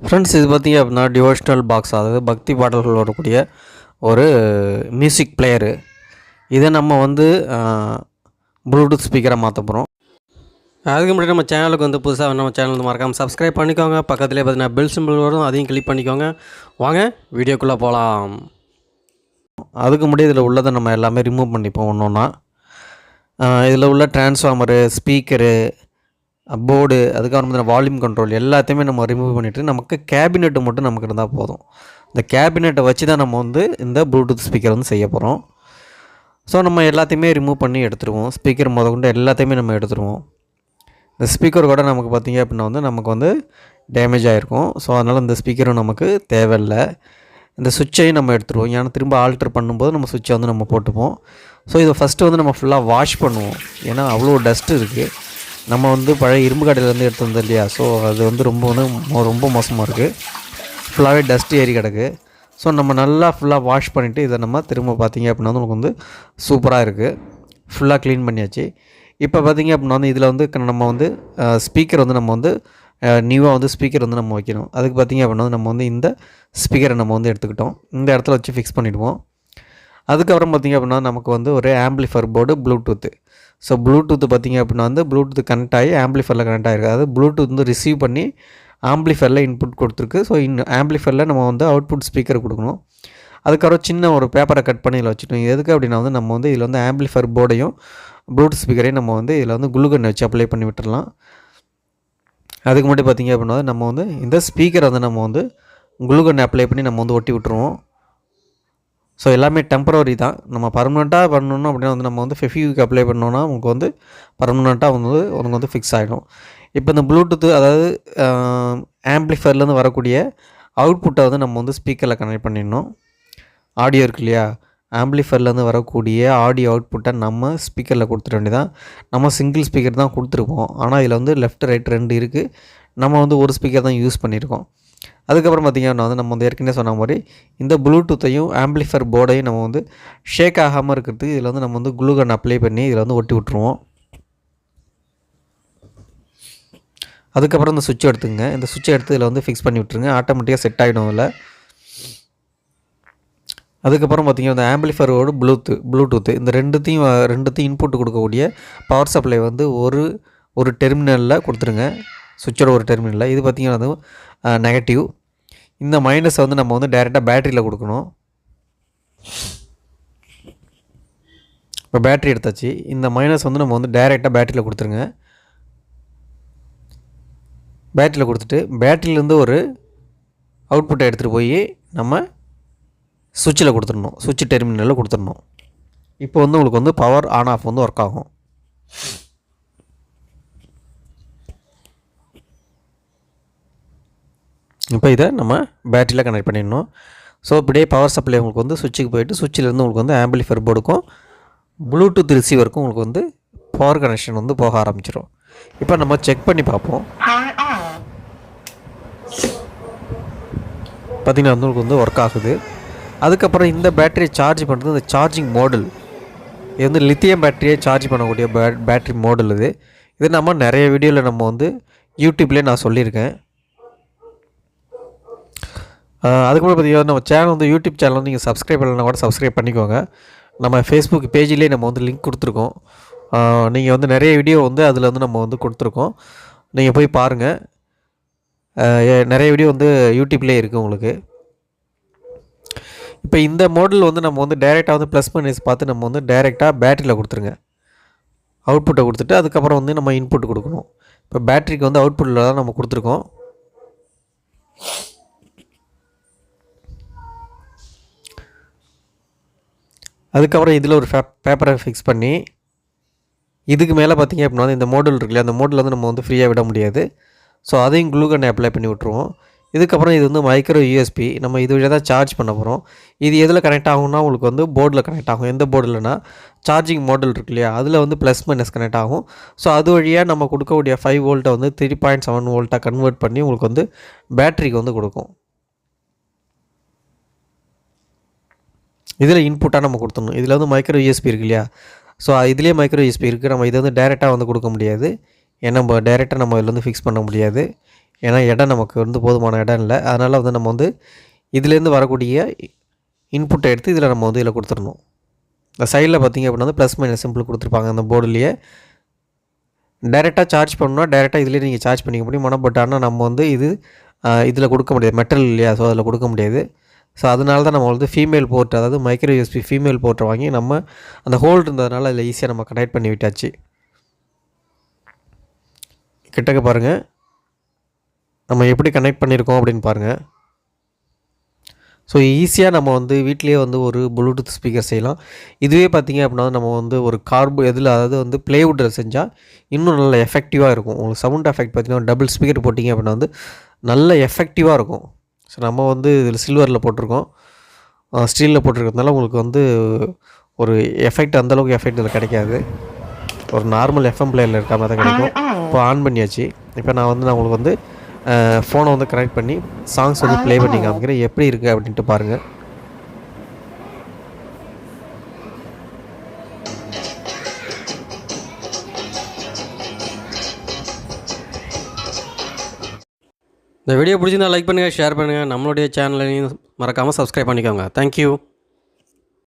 Friends இது பார்த்திங்க அப்படின்னா டிவோஷனல் பாக்ஸ், அதாவது பக்தி பாடல்கள் வரக்கூடிய ஒரு மியூசிக் பிளேயரு. இதை நம்ம வந்து ப்ளூடூத் ஸ்பீக்கரை மாற்ற போகிறோம். அதுக்கு முன்னாடி நம்ம சேனலுக்கு வந்து புதுசாக நம்ம சேனல் வந்து மறக்காமல் சப்ஸ்கிரைப் பண்ணிக்கோங்க. பக்கத்துலேயே பார்த்தீங்கன்னா பெல் சிம்பிள் வரும், அதையும் கிளிக் பண்ணிக்கோங்க. வாங்க வீடியோக்குள்ளே போகலாம். அதுக்கு முன்னாடி இதில் உள்ளதை நம்ம எல்லாமே ரிமூவ் பண்ணிப்போம் ஒன்று ஒன்றா. இதில் உள்ள டிரான்ஸ்ஃபார்மரு, ஸ்பீக்கரு, போர்டு, அதுக்கப்புறம் பார்த்தீங்கன்னா வால்யூம் கண்ட்ரோல் எல்லாத்தையுமே நம்ம ரிமூவ் பண்ணிவிட்டு நமக்கு கேபினெட்டு மட்டும் நமக்கு இருந்தால் போதும். இந்த கேபினெட்டை வச்சு தான் நம்ம வந்து இந்த ப்ளூடூத் ஸ்பீக்கர் வந்து செய்ய போகிறோம். ஸோ நம்ம எல்லாத்தையுமே ரிமூவ் பண்ணி எடுத்துருவோம். ஸ்பீக்கர் முதற்கொண்டு எல்லாத்தையுமே நம்ம எடுத்துருவோம். இந்த ஸ்பீக்கர் கூட நமக்கு பார்த்திங்க அப்படின்னா வந்து நமக்கு வந்து டேமேஜ் ஆகிருக்கும். ஸோ அதனால் இந்த ஸ்பீக்கரும் நமக்கு தேவையில்லை. இந்த சுவிட்சையும் நம்ம எடுத்துருவோம். ஏன்னா திரும்ப ஆல்ட்ரு பண்ணும்போது நம்ம சுவிட்சை வந்து நம்ம போட்டுப்போம். ஸோ இதை ஃபஸ்ட்டு வந்து நம்ம ஃபுல்லாக வாஷ் பண்ணுவோம். ஏன்னா அவ்வளோ டஸ்ட்டு இருக்குது. நம்ம வந்து பழைய இரும்பு கடையிலேருந்து எடுத்து வந்தோம் இல்லையா, ஸோ அது வந்து ரொம்ப மோசமாக இருக்குது. ஃபுல்லாகவே டஸ்ட்டு ஏறி கிடக்கு. ஸோ நம்ம நல்லா ஃபுல்லாக வாஷ் பண்ணிவிட்டு இதை நம்ம திரும்ப பார்த்திங்க அப்படின்னா வந்து உங்களுக்கு வந்து சூப்பராக இருக்குது. ஃபுல்லாக க்ளீன் பண்ணியாச்சு. இப்போ பார்த்திங்க அப்படின்னா வந்து இதில் வந்து நம்ம வந்து ஸ்பீக்கர் வந்து நம்ம வந்து நியூவாக வந்து ஸ்பீக்கர் வந்து நம்ம வைக்கணும். அதுக்கு பார்த்திங்க அப்படின்னா நம்ம வந்து இந்த ஸ்பீக்கரை நம்ம வந்து எடுத்துக்கிட்டோம். இந்த இடத்துல வச்சு ஃபிக்ஸ் பண்ணிவிடுவோம். அதுக்கப்புறம் பார்த்திங்க அப்படின்னா நமக்கு வந்து ஒரு amplifier board, bluetooth. So bluetooth பார்த்திங்க அப்படின்னா வந்து ப்ளூடூத் கனெக்ட் ஆகி ஆம்பிளிஃபையரில் கனெக்ட் ஆகிருக்கு. அதாவது ப்ளூடூத் வந்து ரிசீவ் பண்ணி ஆம்பிளிஃபையரில் இன்புட் கொடுத்துருக்கு. ஸோ ஆம்பிளிஃபையரில் நம்ம வந்து அவுட்புட் ஸ்பீக்கர் கொடுக்கணும். அதுக்கப்புறம் சின்ன ஒரு பேப்பரை கட் பண்ணி இதில் வச்சுட்டோம். எதுக்கு அப்படின்னா வந்து நம்ம வந்து இதில் வந்து ஆம்பிளிஃபையர் போர்டையும் ப்ளூடூத் ஸ்பீக்கரையும் நம்ம வந்து இதில் வந்து குளுகன் வச்சு அப்ளை பண்ணி விட்டுடலாம். அதுக்கு முன்னாடி பார்த்திங்க அப்படின்னா நம்ம வந்து இந்த ஸ்பீக்கரை வந்து நம்ம வந்து குளுகன் அப்ளை பண்ணி நம்ம வந்து ஒட்டி விட்டுருவோம். ஸோ எல்லாமே டெம்பரரி தான். நம்ம பர்மனெண்ட்டாக பண்ணணும் அப்படின்னா வந்து நம்ம வந்து ஃபெவிக்விக் அப்ளை பண்ணோன்னா உங்களுக்கு வந்து பர்மனெண்ட்டாக வந்து உனக்கு வந்து ஃபிக்ஸ் ஆகிடும். இப்போ இந்த ப்ளூடூத்து, அதாவது ஆம்பிளிஃபையர்லேருந்து வரக்கூடிய அவுட்புட்டை வந்து நம்ம வந்து ஸ்பீக்கரில் கனெக்ட் பண்ணிடணும். ஆடியோ இருக்கு இல்லையா, ஆம்பிளிஃபையர்லேருந்து வரக்கூடிய ஆடியோ அவுட்புட்டை நம்ம ஸ்பீக்கரில் கொடுத்துட வேண்டியதான். நம்ம சிங்கிள் ஸ்பீக்கர் தான் கொடுத்துருப்போம். ஆனால் இதில் வந்து லெஃப்ட் ரைட் 2 இருக்குது. நம்ம வந்து ஒரு ஸ்பீக்கர் தான் யூஸ் பண்ணியிருக்கோம். அதுக்கப்புறம் பார்த்திங்கன்னா வந்து நம்ம வந்து ஏற்கனவே சொன்ன மாதிரி இந்த ப்ளூடூத்தையும் ஆம்பிளிஃபையர் போர்டையும் நம்ம வந்து ஷேக் ஆகாமல் இருக்கிறதுக்கு இதில் வந்து நம்ம வந்து குளுகன் அப்ளை பண்ணி இதில் வந்து ஒட்டி விட்ருவோம். அதுக்கப்புறம் இந்த சுவிட்சை எடுத்துங்க. இந்த சுவிட்சை எடுத்து இதில் வந்து ஃபிக்ஸ் பண்ணி விட்ருங்க. ஆட்டோமேட்டிக்காக செட் ஆகிடும் அதில். அதுக்கப்புறம் பார்த்திங்கன்னா இந்த ஆம்பிளிஃபையரோடு ப்ளூடூத்து இந்த ரெண்டுத்தையும் இன்புட் கொடுக்கக்கூடிய பவர் சப்ளை வந்து ஒரு டெர்மினலில் கொடுத்துருங்க. சுவிட்சோட ஒரு டெர்மினலில். இது பார்த்திங்கன்னா வந்து நெகட்டிவ். இந்த மைனஸை வந்து நம்ம வந்து டைரெக்டாக பேட்டரியில் கொடுக்கணும். இப்போ பேட்டரி எடுத்தாச்சு. இந்த மைனஸ் வந்து நம்ம வந்து டைரெக்டாக பேட்டரியில் கொடுத்துருங்க. பேட்டரியில் கொடுத்துட்டு பேட்டரியிலேருந்து ஒரு அவுட்புட்டை எடுத்துகிட்டு போய் நம்ம சுவிட்சில் கொடுத்துடணும். சுவிட்ச் டெர்மினலில் கொடுத்துடணும். இப்போ வந்து உங்களுக்கு வந்து பவர் ஆன் ஆஃப் வந்து ஒர்க் ஆகும். இப்போ இதை நம்ம பேட்டரியில் கனெக்ட் பண்ணிடணும். ஸோ இப்படியே பவர் சப்ளை உங்களுக்கு வந்து சுவிட்சுக்கு போயிட்டு சுவிட்சிலேருந்து உங்களுக்கு வந்து ஆம்பிளிஃபையர் போர்டுக்கும் ப்ளூடூத் ரிசீவருக்கும் உங்களுக்கு வந்து பவர் கனெக்ஷன் வந்து போக ஆரம்பிச்சிடும். இப்போ நம்ம செக் பண்ணி பார்ப்போம். பார்த்திங்கன்னா வந்து உங்களுக்கு வந்து ஒர்க் ஆகுது. அதுக்கப்புறம் இந்த பேட்டரியை சார்ஜ் பண்ணுறது இந்த சார்ஜிங் மாடல். இது வந்து லித்தியம் பேட்டரியை சார்ஜ் பண்ணக்கூடிய பேட்டரி மாடல். இது நம்ம நிறைய வீடியோவில் நம்ம வந்து யூடியூப்லேயே நான் சொல்லியிருக்கேன். அதுக்கப்புறம் பார்த்திங்கன்னா நம்ம சேனல் வந்து யூடியூப் சேனல் வந்து நீங்கள் சப்ஸ்கிரைப் பண்ணலன்னா கூட சப்ஸ்கிரைப் பண்ணிக்கோங்க. நம்ம ஃபேஸ்புக் பேஜ்லேயே நம்ம வந்து லிங்க் கொடுத்துருக்கோம். நீங்கள் வந்து நிறைய வீடியோ வந்து அதில் வந்து நம்ம வந்து கொடுத்துருக்கோம். நீங்கள் போய் பாருங்கள். நிறைய வீடியோ வந்து யூடியூப்லேயே இருக்குது உங்களுக்கு. இப்போ இந்த மாடல் வந்து நம்ம வந்து டைரெக்டாக வந்து ப்ளஸ் மைனஸ் பார்த்து நம்ம வந்து டைரெக்டாக பேட்டரியில் கொடுத்துருங்க. அவுட்புட்டை கொடுத்துட்டு அதுக்கப்புறம் வந்து நம்ம இன்புட் கொடுக்கணும். இப்போ பேட்டரிக்கு வந்து அவுட்புட்டில் தான் நம்ம கொடுத்துருக்கோம். அதுக்கப்புறம் இதில் ஒரு பேப்பரை ஃபிக்ஸ் பண்ணி இதுக்கு மேலே பார்த்திங்க அப்படின்னா இந்த மாடல் இருக்குல்லையா, அந்த மாடல் வந்து நம்ம வந்து ஃப்ரீயாக விட முடியாது. ஸோ அதையும் குளுகன் அப்ளை பண்ணி விட்ருவோம். இதுக்கப்புறம் இது வந்து மைக்ரோ யூஎஸ்பி. நம்ம இது வழியாக தான் சார்ஜ் பண்ண போகிறோம். இது எதில் கனெக்ட் ஆகும்னா உங்களுக்கு வந்து போர்டில் கனெக்ட் ஆகும். எந்த போர்டில்னா சார்ஜிங் மாடல் இருக்கு இல்லையா, அதில் வந்து ப்ளஸ் மைனஸ் கனெக்ட் ஆகும். ஸோ அது வழியாக நம்ம கொடுக்கக்கூடிய 5 வோல்ட்டை வந்து 3.7 வோல்ட்டாக கன்வெர்ட் பண்ணி உங்களுக்கு வந்து பேட்டரிக்கு வந்து கொடுக்கும். இதில் இன்புட்டாக நம்ம கொடுத்துடணும். இதில் வந்து மைக்ரோ யூஎஸ்பி இருக்கு இல்லையா, ஸோ இதுலேயே மைக்ரோ யூஎஸ்பி இருக்குது. நம்ம இதை வந்து டைரெக்டாக வந்து கொடுக்க முடியாது. ஏன்னா நம்ம டைரெக்டாக நம்ம இதில் வந்து ஃபிக்ஸ் பண்ண முடியாது. ஏன்னா இடம் நமக்கு வந்து போதுமான இடம் இல்லை. அதனால் வந்து நம்ம வந்து இதுலேருந்து வரக்கூடிய இன்புட்டை எடுத்து இதில் நம்ம வந்து இதில் கொடுத்துடணும். இந்த சைடில் பார்த்திங்க அப்படின்னா வந்து ப்ளஸ் மைனஸ் சிம்பிள் கொடுத்துருப்பாங்க அந்த போர்டுலேயே. டைரெக்டாக சார்ஜ் பண்ணணும்னா டைரெக்டாக இதுலேயே நீங்கள் சார்ஜ் பண்ணிக்க முடியும். பட் ஆனால் நம்ம வந்து இதில் கொடுக்க முடியாது, மெட்டல் இல்லையா, ஸோ அதில் கொடுக்க முடியாது. ஸோ அதனால தான் நம்ம வந்து ஃபீமேல் போர்ட், அதாவது மைக்ரோ யூஎஸ்பி ஃபீமேல் போர்ட்டை வாங்கி நம்ம அந்த ஹோல்டு இருந்ததுனால அதில் ஈஸியாக நம்ம கனெக்ட் பண்ணி விட்டாச்சு. கிட்டக்க பாருங்கள் நம்ம எப்படி கனெக்ட் பண்ணியிருக்கோம் அப்படின்னு பாருங்கள். ஸோ ஈஸியாக நம்ம வந்து வீட்டிலேயே வந்து ஒரு ப்ளூடூத் ஸ்பீக்கர் செய்யலாம். இதுவே பார்த்திங்க அப்படின்னா நம்ம வந்து ஒரு அதாவது வந்து ப்ளேவுட்டில் செஞ்சால் இன்னும் நல்ல எஃபெக்டிவாக இருக்கும். உங்களுக்கு சவுண்ட் எஃபெக்ட் பார்த்திங்கன்னா டபுள் ஸ்பீக்கர் போட்டிங்க அப்படின்னா வந்து நல்ல எஃபெக்டிவாக இருக்கும். ஸோ நம்ம வந்து இதில் சில்வரில் போட்டிருக்கோம், ஸ்டீலில் போட்டிருக்கிறதுனால உங்களுக்கு வந்து ஒரு எஃபெக்ட் அந்தளவுக்கு எஃபெக்ட் இதில் கிடைக்காது. ஒரு நார்மல் எஃப்எம் பிளேயரில் இருக்க மாதிரி தான் கிடைக்கும். இப்போ ஆன் பண்ணியாச்சு. இப்போ நான் உங்களுக்கு வந்து ஃபோனை வந்து கனெக்ட் பண்ணி சாங்ஸ் வந்து ப்ளே பண்ணி காமிக்கிறேன், எப்படி இருக்குது அப்படின்ட்டு பாருங்கள். இந்த வீடியோ பிடிச்சிருந்தா லைக் பண்ணுங்கள், ஷேர் பண்ணுங்கள். நம்மளுடைய சேனலையும் மறக்காமல் சப்ஸ்கிரைப் பண்ணிக்கோங்க. தேங்க்யூ.